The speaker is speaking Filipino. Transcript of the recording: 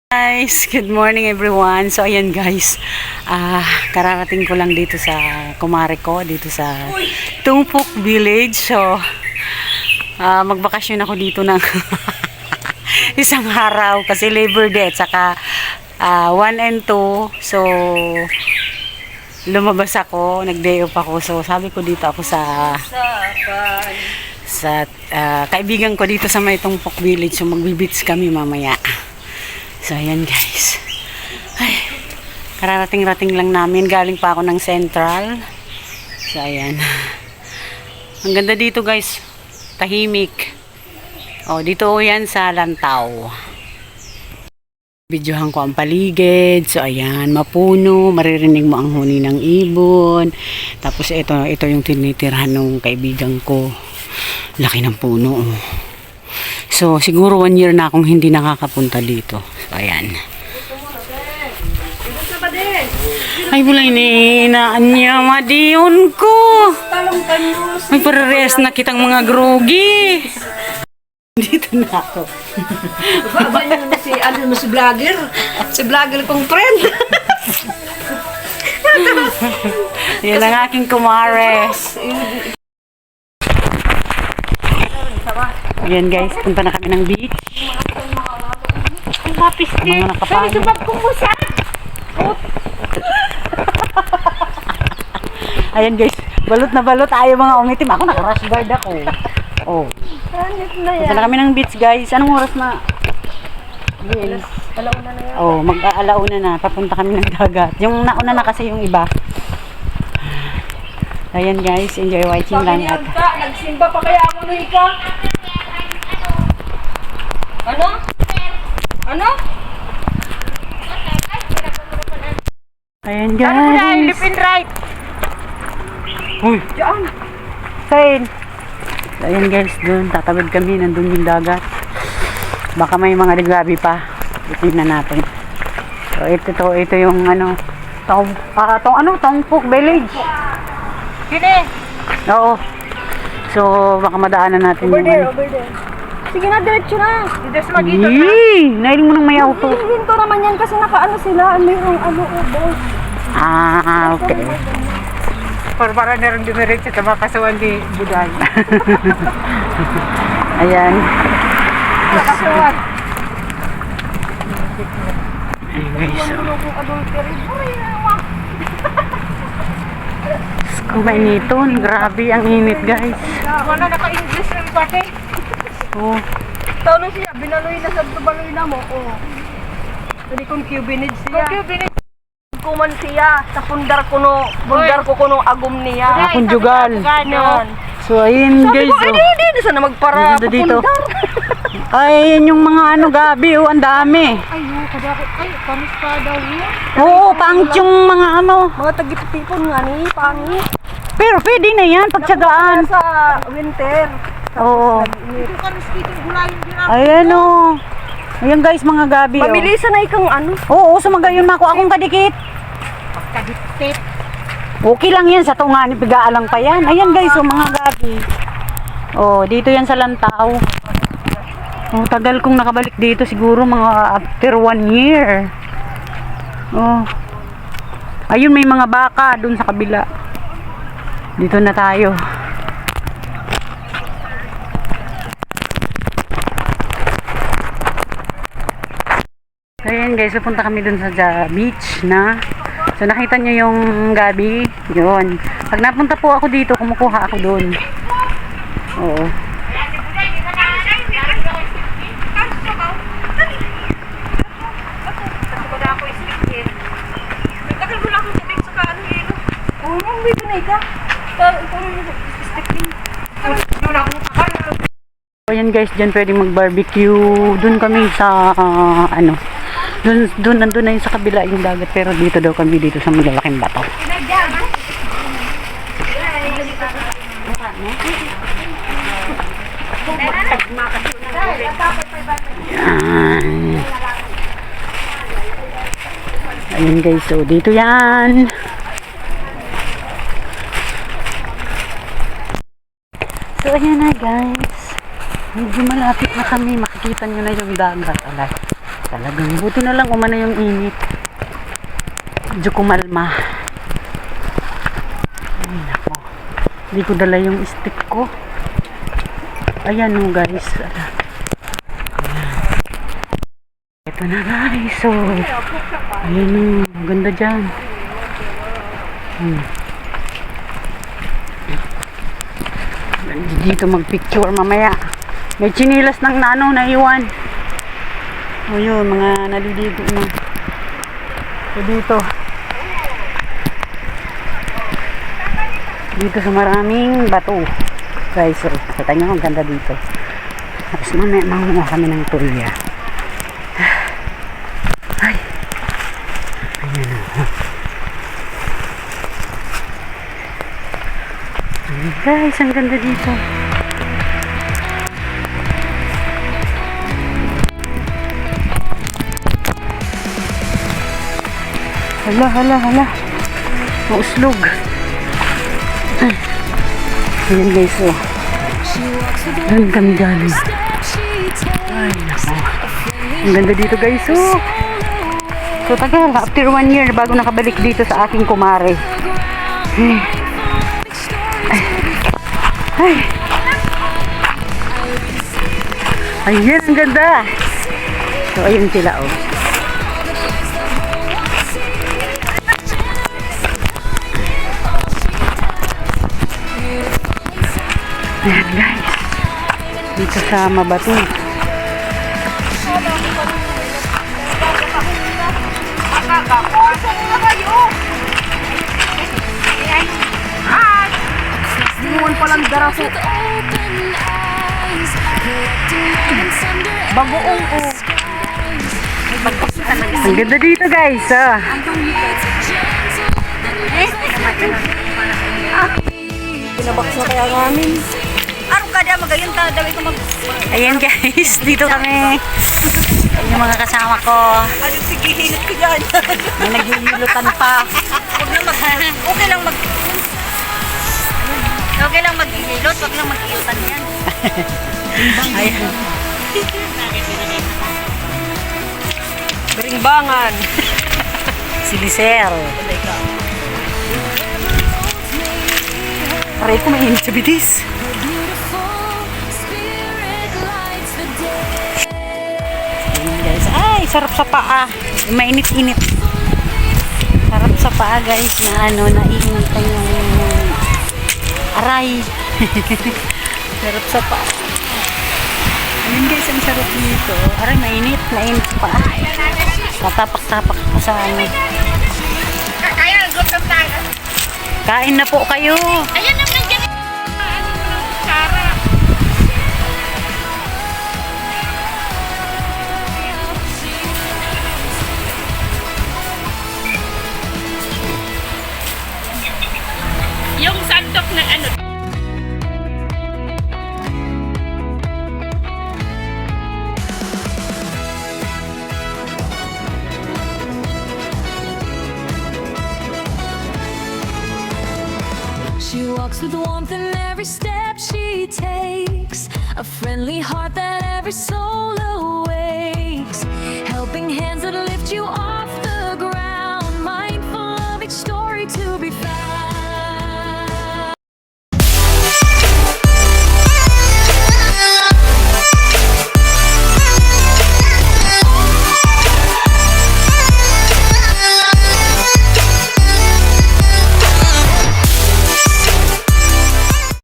Guys, good morning everyone. So ayan guys, kararating ko lang dito sa kumare ko, dito sa Tungpok Village. So magbakasyon ako dito ng isang araw kasi Labor Day at saka 1 and 2. So lumabas ako, nag-day off ako. So sabi ko dito ako sa kaibigan ko dito sa may Tungpok Village. So magbi-beach kami mamaya. So, ayan guys. Ay, kararating-rating lang namin. Galing pa ako ng Central. So, ayan. Ang ganda dito guys. Tahimik. O, dito yan sa Lantaw. Videohan ko ang paligid. So, ayan. Mapuno. Maririnig mo ang huni ng ibon. Tapos, ito yung tinitirhan ng kaibigan ko. Laki ng puno. Oh. So, siguro 1 year na akong hindi nakakapunta dito. So, ayan. Ay, bulay ni inaanya, madiyon ko. Ay, parares na kitang mga grogi. Dito na ako. Baba niyo na si vlogger. Si vlogger kong friend. Yan ang aking kumares. Ayan guys, punta na kami ng beach. Mga nakapagod. Ayan guys, balot na balot. Ayaw mga umitim. Ako naka-rush guard ako. Oh. Punta na kami ng beach guys. Anong oras na? Yes. Alauna na yan. Oh, mag-aalauna na. Papunta kami ng dagat. Yung nauna na kasi yung iba. Ayan guys, enjoy watching lang at nagsimba pa kaya ako nung ika? Ano? Ano? ayan guys. Lip and right. Uy, Diyan. Sain. Ayan guys, doon tatawid kami, nandun yung dagat. Baka may mga ligabi pa. Tingnan natin. So ito yung Tungpok Village. Gini. Oo. So baka madaanan natin Over there. Sige na, diretso na. Diretso magito na. Yee! Nailing mo ng may auto. Hinto naman yan kasi nakaano sila. Mayroong ubos. Okay. Para na rin dumiretso sa mga kasawan ni Buday. Ayan. Kasawan. Ayan guys. So, kumainiton. Grabe ang init guys. Wala naka-English yung pati. Oh. Tao na siya, binaloy na sa tubaloy na mo. Oh. Jadi concubinage siya. Concubinage. Kuman siya sa pundar ko kuno agum niya. Conjugal. Ganon. So ayun guys. Sabi ko, hindi sana magpara Dito. pundar. Ay, yan yung mga gabi, ang dami. Ay, kadako. Ay, panis pa daw yun. Oo, pangit yung mga Mga tagitipon nga ni, pangit. Pero pwede na yan, pagtsagaan. Sa winter. Oo. Ito ka mosquitong gulayin din ako. Ayan o. Ayan guys, mga gabi. Pabilisan na ikang ano. Oo, sumagayon na ako akong kadikit. Pagkadikit. Okay lang yan, sa tunga ni Pigaalang pa yan. Ayan guys, mga gabi. Oh, dito yan sa Lantaw. Oh, tagal kong nakabalik dito, siguro mga after 1 year. Oh. Ayun, may mga baka dun sa kabila. Dito na tayo. Ayan guys, pupunta kami dun sa beach na. So nakita nyo yung gabi, yun. Pag napunta po ako dito, kumukuha ako dun. Oo. Ayan guys, dyan pwede mag-barbecue. Dun kami sa nandun na yun sa kabila yung dagat, pero dito daw kami, dito sa malalaking bato. Yan. Ayan guys, so dito yan. So ayan na guys, medyo malapit na kami, makikita nyo na yung dagat. Alay. Talagang buti na lang umano yung init. Medyo kumalma. Ay, nako. Hindi ko dala yung stick ko. Ayan o guys. Ayan. Ito na guys. So, ayan o. Ganda dyan. Dito magpicture mamaya. May chinilas ng nanong naiwan. O yun, mga naliligo na. So dito. Dito sa maraming bato. Guys, so, kita nyo, ang ganda dito. Tapos mamaya mangunguha kami ng tuya. Ay. Ayan o. Ayan guys, ang ganda dito. Hala. Mauslog. Ayan guys, oh. Doon kami galing. Ay, nako. Ang ganda dito guys, oh. So, tagal. After 1 year, bago nakabalik dito sa aking kumare. Ay. Ayan, ang ganda. So, ayun sila, oh. Ayan guys, dito sa Mabato. Sinuwan palang daraso. Bagoong o. Ang ganda dito guys, ah. Pinabaks na kaya namin. Araw ka dyan, magayon ka. Daway ka mag... Ayan guys, dito kami. Ayan yung mga kasama ko. Anong sigihilot ko dyan? May naghihilutan pa. Okay lang mag... Okay lang maghihilot, wag lang maghilutan yan. Ayan. Beringbangan. Si Lisel. Aray ko, mainit sa bitis. Ayan guys. Ay, sarap sa paa. Mainit-init. Sarap sa paa guys na naiinitan yung aray. Sarap sa paa. Ayan guys, ang sarap dito. Aray, mainit sa paa. Tatapak-tapak ko sa Kaya, gutom tayo. Kain na po kayo. Ayan naman dyan. Sarap. Yung sandok na ano. She walks with warmth in every step she takes, a friendly heart that every soul